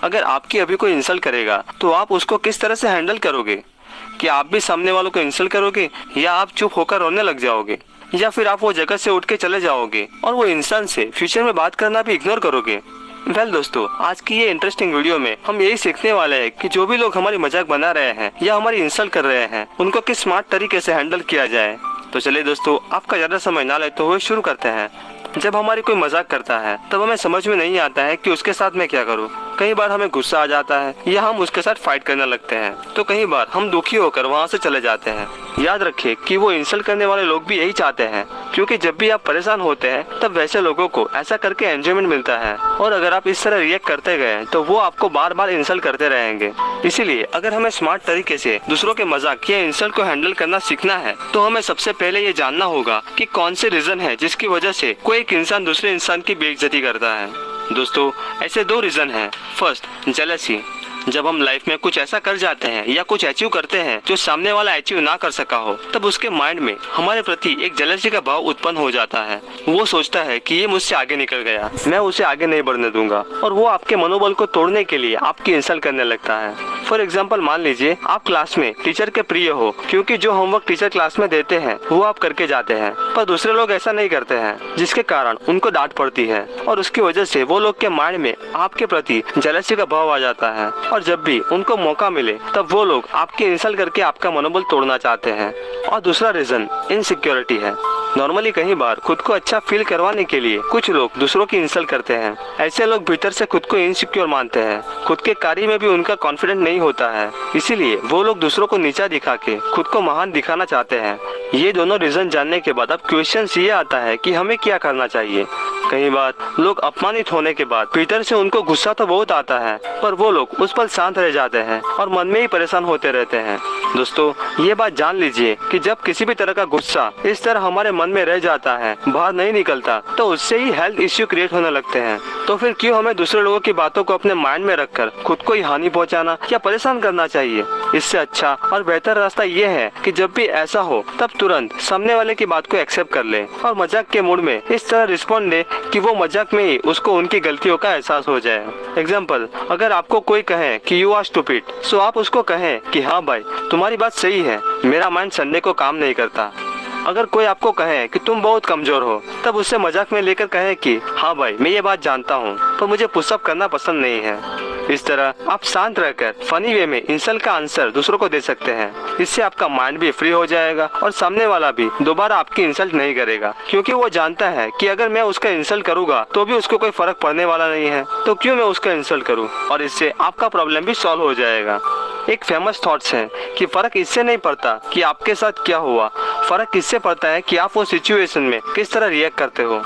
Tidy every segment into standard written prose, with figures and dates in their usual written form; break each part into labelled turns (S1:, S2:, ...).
S1: अगर आपकी अभी कोई इंसल्ट करेगा तो आप उसको किस तरह से हैंडल करोगे? कि आप भी सामने वालों को इंसल्ट करोगे, या आप चुप होकर रोने लग जाओगे, या फिर आप वो जगह से उठ के चले जाओगे और वो इंसान से फ्यूचर में बात करना भी इग्नोर करोगे? वेल दोस्तों, आज की ये इंटरेस्टिंग वीडियो में हम यही सीखने वाले हैं कि जो भी लोग हमारी मजाक बना रहे हैं या हमारी इंसल्ट कर रहे हैं, उनको किस स्मार्ट तरीके से हैंडल किया जाए। तो चलिए दोस्तों, आपका ज्यादा समय ना लेते हुए शुरू करते हैं। जब हमारी कोई मजाक करता है तब हमें समझ में नहीं आता है कि उसके साथ मैं क्या करूं। कई बार हमें गुस्सा आ जाता है या हम उसके साथ फाइट करने लगते हैं, तो कई बार हम दुखी होकर वहां से चले जाते हैं। याद रखिए कि वो इंसल्ट करने वाले लोग भी यही चाहते हैं, क्योंकि जब भी आप परेशान होते हैं तब वैसे लोगों को ऐसा करके एंजॉयमेंट मिलता है, और अगर आप इस तरह रिएक्ट करते गए तो वो आपको बार बार इंसल्ट करते रहेंगे। इसीलिए अगर हमें स्मार्ट तरीके से दूसरों के मजाक या इंसल्ट को हैंडल करना सीखना है तो हमें सबसे पहले ये जानना होगा कि कौन से रीजन है जिसकी वजह से कोई एक इंसान दूसरे इंसान की बेइज्जती करता है। दोस्तों, ऐसे दो रीजन हैं। First, jealousy. जब हम लाइफ में कुछ ऐसा कर जाते हैं या कुछ अचीव करते हैं जो सामने वाला अचीव ना कर सका हो, तब उसके माइंड में हमारे प्रति एक जेलसी का भाव उत्पन्न हो जाता है। वो सोचता है कि ये मुझसे आगे निकल गया, मैं उसे आगे नहीं बढ़ने दूंगा, और वो आपके मनोबल को तोड़ने के लिए आपकी इंसल्ट करने लगता है। फॉर एग्जाम्पल, मान लीजिए आप क्लास में टीचर के प्रिय हो, क्योंकि जो होमवर्क टीचर क्लास में देते हैं वो आप करके जाते हैं, पर दूसरे लोग ऐसा नहीं करते हैं, जिसके कारण उनको डांट पड़ती है, और उसकी वजह से वो लोग के माइंड में आपके प्रति जेलसी का भाव आ जाता है, और जब भी उनको मौका मिले तब वो लोग आपके इंसल्ट करके आपका मनोबल तोड़ना चाहते हैं। और दूसरा रीजन इनसिक्योरिटी है। नॉर्मली कई बार खुद को अच्छा फील करवाने के लिए कुछ लोग दूसरों की इंसल्ट करते हैं। ऐसे लोग भीतर से खुद को इनसिक्योर मानते हैं, खुद के कार्य में भी उनका कॉन्फिडेंट नहीं होता है, इसीलिए वो लोग दूसरों को नीचा दिखा के खुद को महान दिखाना चाहते हैं। ये दोनों रीजन जानने के बाद अब क्वेश्चन ये आता है कि हमें क्या करना चाहिए। कई बार लोग अपमानित होने के बाद भीतर से उनको गुस्सा तो बहुत आता है, पर वो लोग उस पर शांत रह जाते हैं और मन में ही परेशान होते रहते हैं। दोस्तों, ये बात जान लीजिए कि जब किसी भी तरह का गुस्सा इस तरह हमारे मन में रह जाता है, बाहर नहीं निकलता, तो उससे ही हेल्थ इश्यू क्रिएट होने लगते हैं। तो फिर क्यों हमें दूसरे लोगों की बातों को अपने माइंड में रखकर खुद को ही हानि पहुंचाना या परेशान करना चाहिए? इससे अच्छा और बेहतर रास्ता ये है कि जब भी ऐसा हो तब तुरंत सामने वाले की बात को एक्सेप्ट कर ले और मजाक के मूड में इस तरह रिस्पॉन्ड दे कि वो मजाक में ही उसको उनकी गलतियों का एहसास हो जाए। एग्जाम्पल, अगर आपको कोई कहे कि यू आर स्टूपिड, सो आप उसको कहें कि हाँ भाई, तुम्हारी बात सही है, मेरा माइंड संडे को काम नहीं करता। अगर कोई आपको कहे कि तुम बहुत कमजोर हो, तब उससे मजाक में लेकर कहें कि हाँ भाई, मैं ये बात जानता हूँ, पर मुझे पुशअप करना पसंद नहीं है। इस तरह आप शांत रहकर फनी वे में इंसल्ट का आंसर दूसरों को दे सकते हैं। इससे आपका माइंड भी फ्री हो जाएगा और सामने वाला भी दोबारा आपकी इंसल्ट नहीं करेगा, क्योंकि वो जानता है कि अगर मैं उसका इंसल्ट करूंगा तो भी उसको कोई फर्क पड़ने वाला नहीं है, तो क्यों मैं उसका इंसल्ट करूं, और इससे आपका प्रॉब्लम भी सॉल्व हो जाएगा। एक फेमस थॉट्स है कि फर्क इससे नहीं पड़ता कि आपके साथ क्या हुआ, फर्क इससे पड़ता है कि आप वो सिचुएशन में किस तरह रिएक्ट करते हो।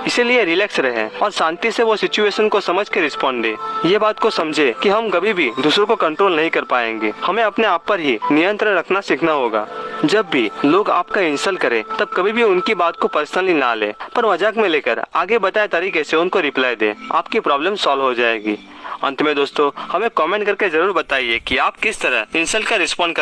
S1: इसीलिए रिलैक्स रहें और शांति से वो सिचुएशन को समझ के रिस्पॉन्ड दें। ये बात को समझे कि हम कभी भी दूसरों को कंट्रोल नहीं कर पाएंगे, हमें अपने आप पर ही नियंत्रण रखना सीखना होगा। जब भी लोग आपका इंसल्ट करें तब कभी भी उनकी बात को पर्सनली ना ले, पर मजाक में लेकर आगे बताए तरीके से उनको रिप्लाई दें, आपकी प्रॉब्लम सॉल्व हो जाएगी। अंत में दोस्तों, हमें कमेंट करके जरूर बताइए कि आप किस तरह इंसल्ट का रिस्पॉन्ड